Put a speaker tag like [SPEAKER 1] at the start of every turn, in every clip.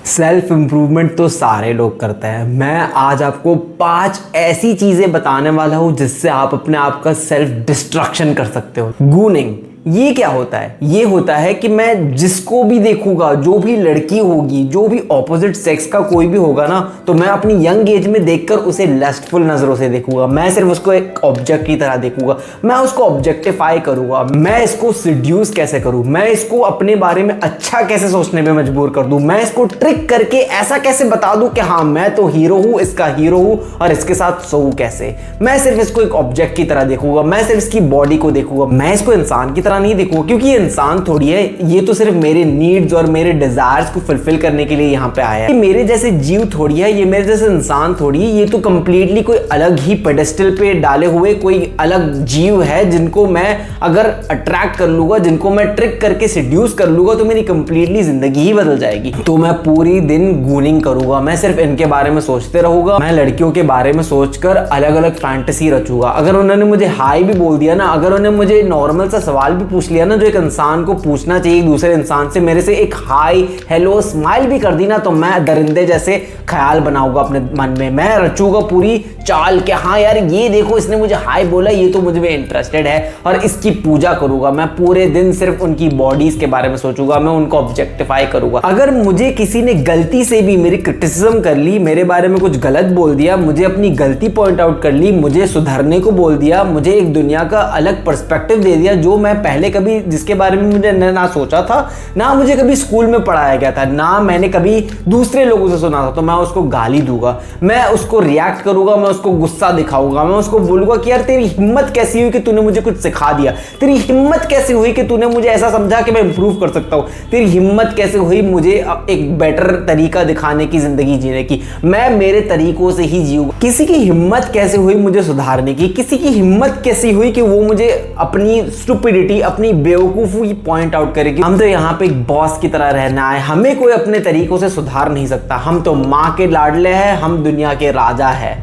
[SPEAKER 1] Self improvement तो सारे लोग करते हैं। मैं आज आपको 5 ऐसी चीजें बताने वाला हूं जिससे आप अपने आप का सेल्फ डिस्ट्रक्शन कर सकते हो। गूनिंग, ये क्या होता है? ये होता है कि मैं जिसको भी देखूंगा, जो भी लड़की होगी, जो भी ऑपोजिट सेक्स का कोई भी होगा ना, तो मैं अपनी यंग एज में देखकर उसे लस्टफुल नजरों से देखूंगा। मैं सिर्फ उसको एक ऑब्जेक्ट की तरह देखूंगा, मैं उसको ऑब्जेक्टिफाई करूंगा, मैं इसको सिड्यूस कैसे करूं, मैं इसको अपने बारे में अच्छा कैसे सोचने में मजबूर कर दूं, मैं इसको ट्रिक करके ऐसा कैसे बता दूं कि हाँ मैं तो हीरो हूं, इसका हीरो हूं और इसके साथ सोऊं कैसे। मैं सिर्फ इसको एक ऑब्जेक्ट की तरह देखूंगा, मैं सिर्फ इसकी बॉडी को देखूंगा, मैं इसको इंसान की तरह नहीं देखूंगा, क्योंकि ये इंसान थोड़ी है, ये तो सिर्फ मेरे नीड्स और मेरे डिजायर्स को फुलफिल करने के लिए यहाँ पे आया है। ये मेरे जैसे जीव थोड़ी है, ये मेरे जैसे इंसान थोड़ी है, ये तो कंप्लीटली कोई अलग ही पेडेस्टल पे डाले हुए कोई अलग जीव है, जिनको मैं अगर अट्रैक्ट कर लूंगा, जिनको मैं ट्रिक करके सिड्यूस कर लूंगा, तो मेरी कंप्लीटली जिंदगी ही बदल जाएगी। तो मैं पूरी दिन गूनिंग करूंगा, मैं सिर्फ इनके बारे में सोचते रहूंगा, मैं लड़कियों के बारे में सोचकर अलग अलग फैंटेसी रचूंगा। अगर उन्होंने मुझे हाई भी बोल दिया ना, अगर उन्होंने मुझे नॉर्मल सा सवाल भी पूछ लिया ना, जो एक इंसान को पूछना चाहिए दूसरे इंसान से, मेरे से एक हाई हेलो स्माइल भी कर दी ना, तो मैं दरिंदे जैसे ख्याल बनाऊंगा अपने मन में, मैं रचूंगा पूरी चाल के हाँ यार ये देखो इसने मुझे हाई बोला, ये तो मुझे में इंटरेस्टेड है, और इसकी पूजा करूंगा। मैं पूरे दिन सिर्फ उनकी बॉडीज के बारे में सोचूंगा, मैं उनको ऑब्जेक्टिफाई करूंगा। अगर मुझे किसी ने गलती से भी मेरी क्रिटिसिज्म कर ली, मेरे बारे में कुछ गलत बोल दिया, मुझे अपनी गलती पॉइंट आउट कर ली, मुझे सुधरने को बोल दिया, मुझे एक दुनिया का अलग पर्सपेक्टिव दे दिया जो मैं पहले कभी जिसके बारे में मुझे ना सोचा था, ना मुझे कभी स्कूल में पढ़ाया गया था, ना मैंने कभी दूसरे लोगों से सुना था, तो मैं उसको गाली दूंगा, मैं उसको रिएक्ट करूंगा, मैं उसको गुस्सा दिखाऊंगा, मैं उसको बोलूंगा कि यार तेरी हिम्मत कैसी हुई कि तूने मुझे कुछ सिखा दिया, तेरी हिम्मत कैसे हुई कि तूने मुझे ऐसा समझा कि मैं इंप्रूव कर सकता हूं, तेरी हिम्मत कैसे हुई मुझे एक बेटर तरीका दिखाने की, जिंदगी जीने की। मैं मेरे तरीकों से ही जीऊंगा। किसी की हिम्मत कैसे हुई मुझे सुधारने की, किसी की हिम्मत कैसी हुई कि वो मुझे अपनी स्टुपिडिटी, अपनी बेवकूफी पॉइंट आउट करेगी। हम तो यहाँ पे एक बॉस की तरह रहना है, हमें कोई अपने तरीकों से सुधार नहीं सकता। हम तो माँ के लाडले हैं, हम दुनिया के राजा हैं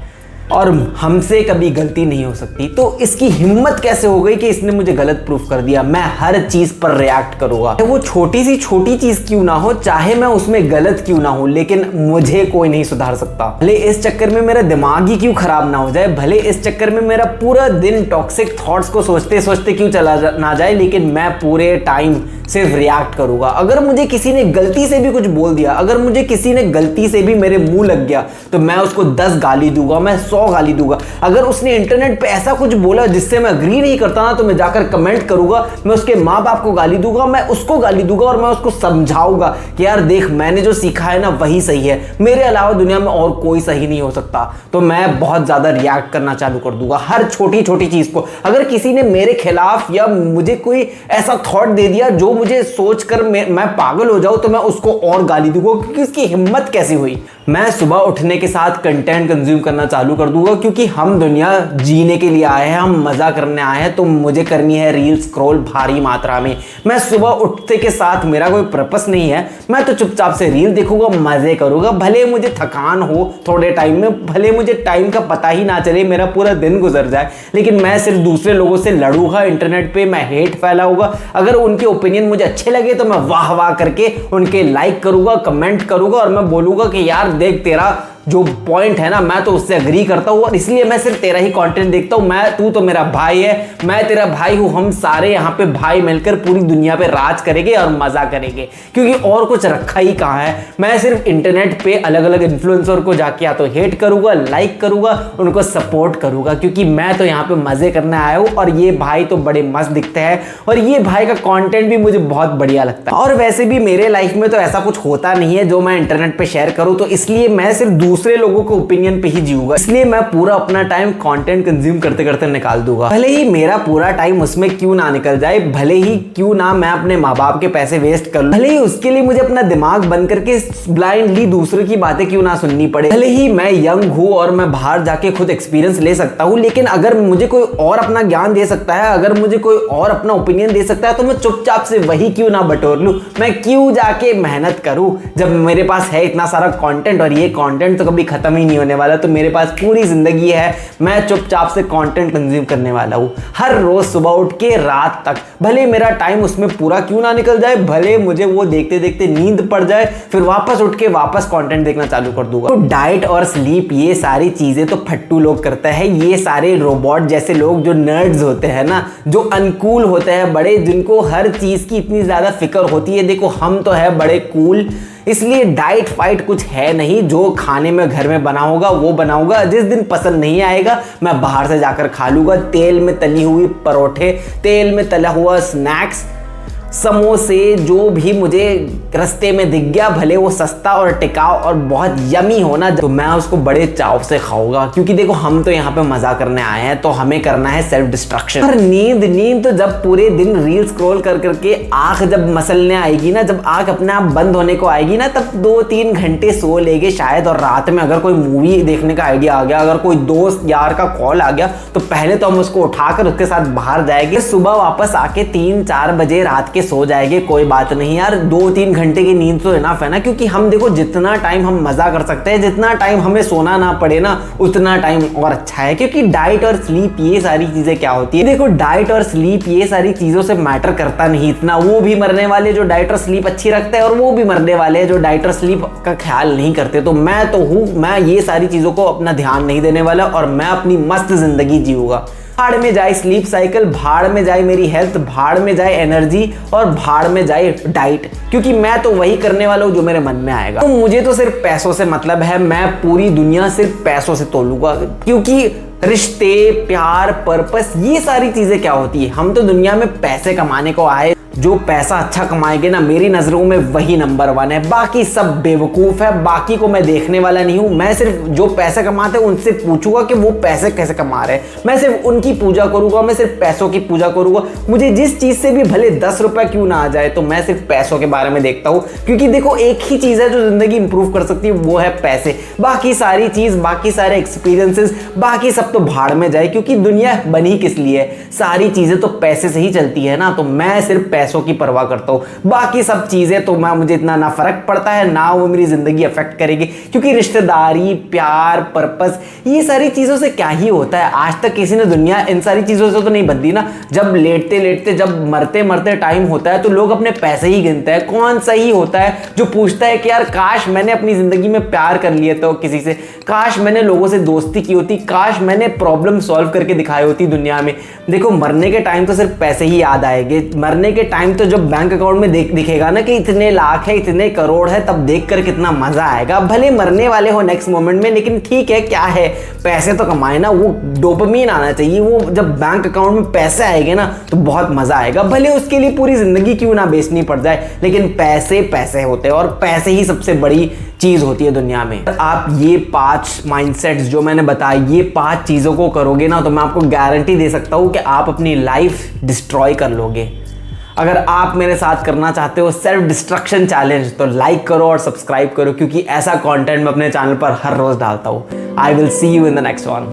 [SPEAKER 1] और हमसे कभी गलती नहीं हो सकती। तो इसकी हिम्मत कैसे हो गई कि इसने मुझे गलत प्रूफ कर दिया। मैं हर चीज पर रिएक्ट करूंगा, वो छोटी सी छोटी चीज क्यों ना हो, चाहे मैं उसमें गलत क्यों ना हो, लेकिन मुझे कोई नहीं सुधार सकता। भले इस चक्कर में मेरा दिमाग ही क्यों खराब ना हो जाए, भले इस चक्कर में मेरा पूरा दिन टॉक्सिक थॉट्स को सोचते सोचते क्यों चला ना जाए, लेकिन मैं पूरे टाइम सिर्फ रिएक्ट करूंगा। अगर मुझे किसी ने गलती से भी कुछ बोल दिया, अगर मुझे किसी ने गलती से भी मेरे मुंह लग गया, तो मैं उसको 10 गाली दूंगा, मैं 100 गाली दूंगा। अगर उसने इंटरनेट पे ऐसा कुछ बोला जिससे मैं अग्री नहीं करता ना, तो मैं जाकर कमेंट करूंगा, मैं उसके माँ बाप को गाली दूंगा, मैं उसको गाली दूंगा और मैं उसको समझाऊंगा कि यार देख मैंने जो सीखा है ना वही सही है, मेरे अलावा दुनिया में और कोई सही नहीं हो सकता। तो मैं बहुत ज्यादा रिएक्ट करना चालू कर दूंगा हर छोटी छोटी चीज को। अगर किसी ने मेरे खिलाफ या मुझे कोई ऐसा थॉट दे दिया जो मुझे सोचकर मैं पागल हो जाऊं, तो मैं उसको और गाली दूंगा, क्योंकि उसकी हिम्मत कैसी हुई। मैं सुबह उठने के साथ कंटेंट कंज्यूम करना चालू कर दूंगा, क्योंकि हम दुनिया जीने के लिए आए हैं, हम मजा करने आए हैं, तो मुझे करनी है रील स्क्रॉल भारी मात्रा में। मैं सुबह उठते के साथ, मेरा कोई पर्पस नहीं है, मैं तो चुपचाप से रील देखूंगा, मजे करूंगा, भले मुझे थकान हो थोड़े टाइम में, भले मुझे टाइम का पता ही ना चले, मेरा पूरा दिन गुजर जाए, लेकिन मैं सिर्फ दूसरे लोगों से लड़ूंगा इंटरनेट पे, मैं हेट फैलाऊंगा। अगर उनके ओपिनियन मुझे अच्छे लगे तो मैं वाह वाह करके उनके लाइक करूंगा, कमेंट करूंगा, और मैं बोलूंगा कि यार देख तेरा जो पॉइंट है ना, मैं तो उससे अग्री करता हूं, और इसलिए मैं सिर्फ तेरा ही कंटेंट देखता हूं। तू तो मेरा भाई है, मैं तेरा भाई हूं, हम सारे यहाँ पे भाई मिलकर पूरी दुनिया पे राज करेंगे और मजा करेंगे, क्योंकि और कुछ रखा ही कहाँ है। मैं सिर्फ इंटरनेट पे अलग अलग इन्फ्लुएंसर को जाके या तो हेट करूंगा, लाइक करूंगा, उनको सपोर्ट करूंगा, क्योंकि मैं तो यहाँ पे मजे करने आया हूँ, और ये भाई तो बड़े मस्त दिखते हैं, और ये भाई का कॉन्टेंट भी मुझे बहुत बढ़िया लगता है। और वैसे भी मेरे लाइफ में तो ऐसा कुछ होता नहीं है जो मैं इंटरनेट पे शेयर करूँ, तो इसलिए मैं सिर्फ दूसरे लोगों के ओपिनियन पे ही जीऊंगा। इसलिए मैं पूरा अपना टाइम कंटेंट कंज्यूम करते करते निकाल दूंगा, भले ही मेरा पूरा टाइम उसमें क्यों ना निकल जाए, भले ही क्यों ना मैं अपने माँ बाप के पैसे वेस्ट कर लूं, भले ही उसके लिए मुझे अपना दिमाग बंद करके ब्लाइंडली दूसरों की बातें क्यों ना सुननी पड़े, भले ही मैं यंग हूं और मैं बाहर जाके खुद एक्सपीरियंस ले सकता हूं, लेकिन अगर मुझे कोई और अपना ज्ञान दे सकता है, अगर मुझे कोई और अपना ओपिनियन दे सकता है, तो मैं चुपचाप से वही क्यों ना बटोर लूं। मैं क्यों जाके मेहनत करूं जब मेरे पास है इतना सारा कंटेंट, और ये कंटेंट तो तो कभी खत्म ही नहीं होने वाला, तो मेरे पास पूरी जिंदगी है, मैं चुपचाप से कंटेंट कंज्यूम करने वाला हूँ हर रोज सुबह उठ के रात तक। भले मेरा टाइम उसमें पूरा क्यों ना निकल जाए, भले मुझे वो देखते देखते नींद पड़ जाए, फिर वापस उठ के वापस कंटेंट देखना चालू कर दूंगा। तो डाइट और स्लीप ये सारी चीजें तो फट्टू लोग करते हैं, ये सारे रोबोट जैसे लोग जो नर्ड्स होते हैं ना, जो अनकूल होते हैं बड़े, जिनको हर चीज की इतनी ज्यादा फिक्र होती है। देखो हम तो है बड़े कूल, इसलिए डाइट फाइट कुछ है नहीं। जो खाने में घर में बना होगा वो बनाऊंगा, जिस दिन पसंद नहीं आएगा मैं बाहर से जाकर खा लूंगा। तेल में तली हुई परोठे, तेल में तला हुआ स्नैक्स, समोसे, जो भी मुझे रास्ते में दिख गया, भले वो सस्ता और टिकाऊ और बहुत यमी होना, तो मैं उसको बड़े चाव से खाऊंगा। क्योंकि देखो हम तो यहाँ पे मजा करने आए हैं, तो हमें करना है सेल्फ डिस्ट्रक्शन। पर नींद तो जब पूरे दिन रील स्क्रॉल कर करके आंख जब मसलने आएगी ना, जब आंख अपने आप बंद होने को आएगी ना, तब 2-3 घंटे सो लेंगे शायद। और रात में अगर कोई मूवी देखने का आइडिया आ गया, अगर कोई दोस्त यार का कॉल आ गया, तो पहले तो हम उसको उठाकर उसके साथ बाहर जाएंगे, सुबह वापस आके 3-4 बजे रात के सो जाएंगे। कोई बात नहीं यार, 2-3 घंटे की नींद तो इनफ है ना। क्योंकि हम देखो जितना टाइम हम मजा कर सकते हैं, जितना टाइम हमें सोना ना पड़े ना, उतना टाइम और अच्छा है। क्योंकि डाइट और स्लीप ये सारी चीजें क्या होती है, देखो डाइट और स्लीप ये सारी चीजों से मैटर करता नहीं इतना। वो भी मरने वाले जो डाइट और स्लीप अच्छी रखते हैं, और वो भी मरने वाले हैं जो डाइट और स्लीप का ख्याल नहीं करते। तो मैं तो हूं, मैं ये सारी चीजों को अपना ध्यान नहीं देने वाला, और मैं अपनी मस्त जिंदगी जीऊंगा। भाड़ में जाए स्लीप साइकिल, भाड़ में जाए मेरी हेल्थ, भाड़ में जाए एनर्जी, और भाड़ में जाए डाइट। क्योंकि मैं तो वही करने वाला हूँ जो मेरे मन में आएगा। तो मुझे तो सिर्फ पैसों से मतलब है, मैं पूरी दुनिया सिर्फ पैसों से तोलूंगा। क्योंकि रिश्ते, प्यार, पर्पस, ये सारी चीजें क्या होती है, हम तो दुनिया में पैसे कमाने को आए। जो पैसा अच्छा कमाएंगे ना, मेरी नजरों में वही नंबर 1 है। बाकी सब बेवकूफ है, बाकी को मैं देखने वाला नहीं हूं। मैं सिर्फ जो पैसे कमाते हैं उनसे पूछूंगा कि वो पैसे कैसे कमा रहे हैं। मैं सिर्फ उनकी पूजा करूंगा, मैं सिर्फ पैसों की पूजा करूंगा। मुझे जिस चीज से भी भले 10 रुपए क्यों ना आ जाए, तो मैं सिर्फ पैसों के बारे में देखता हूं। क्योंकि देखो एक ही चीज है जो जिंदगी इंप्रूव कर सकती है, वो है पैसे। बाकी सारी चीज, बाकी सारे एक्सपीरियंसेस, बाकी सब तो भाड़ में जाए। क्योंकि दुनिया बनी किस लिए है, सारी चीजें तो पैसे से ही चलती है ना। तो मैं सिर्फ पैसों की परवाह करता हूं। बाकी सब चीजें तो मुझे इतना ना फर्क पड़ता है, ना वो मेरी जिंदगी अफेक्ट करेगी। क्योंकि रिश्तेदारी, प्यार, पर्पस, ये सारी चीजों से क्या ही होता है। आज तक किसी ने दुनिया इन सारी चीजों से तो नहीं बदली ना। जब लेटते लेटते, जब मरते मरते टाइम होता है, तो लोग अपने पैसे ही गिनते हैं। कौन सही होता है जो पूछता है कि यार काश मैंने अपनी जिंदगी में प्यार कर लिया तो किसी से, काश मैंने लोगों से दोस्ती की होती, काश मैंने प्रॉब्लम सॉल्व करके दिखाई होती दुनिया में। देखो मरने के टाइम तो सिर्फ पैसे ही याद आएंगे। मरने के टाइम तो जब बैंक अकाउंट में दिखेगा ना कि इतने लाख है, इतने करोड़ है, तब देखकर कितना मजा आएगा। भले मरने वाले हो नेक्स्ट मोमेंट में, लेकिन ठीक है, क्या है, पैसे तो कमाए ना। वो डोपामिन आना चाहिए। वो जब बैंक अकाउंट में पैसे आएंगे ना, तो बहुत मजा आएगा। भले उसके लिए पूरी जिंदगी क्यों ना बेचनी पड़ जाए, लेकिन पैसे पैसे होते हैं, और पैसे ही सबसे बड़ी चीज होती है दुनिया में। आप ये 5 माइंडसेट्स जो मैंने बताया, ये 5 चीजों को करोगे ना, तो मैं आपको गारंटी दे सकता हूं कि आप अपनी लाइफ डिस्ट्रॉय कर लोगे। अगर आप मेरे साथ करना चाहते हो सेल्फ डिस्ट्रक्शन चैलेंज, तो लाइक करो और सब्सक्राइब करो, क्योंकि ऐसा कंटेंट मैं अपने चैनल पर हर रोज डालता हूं। I will see you in the next one.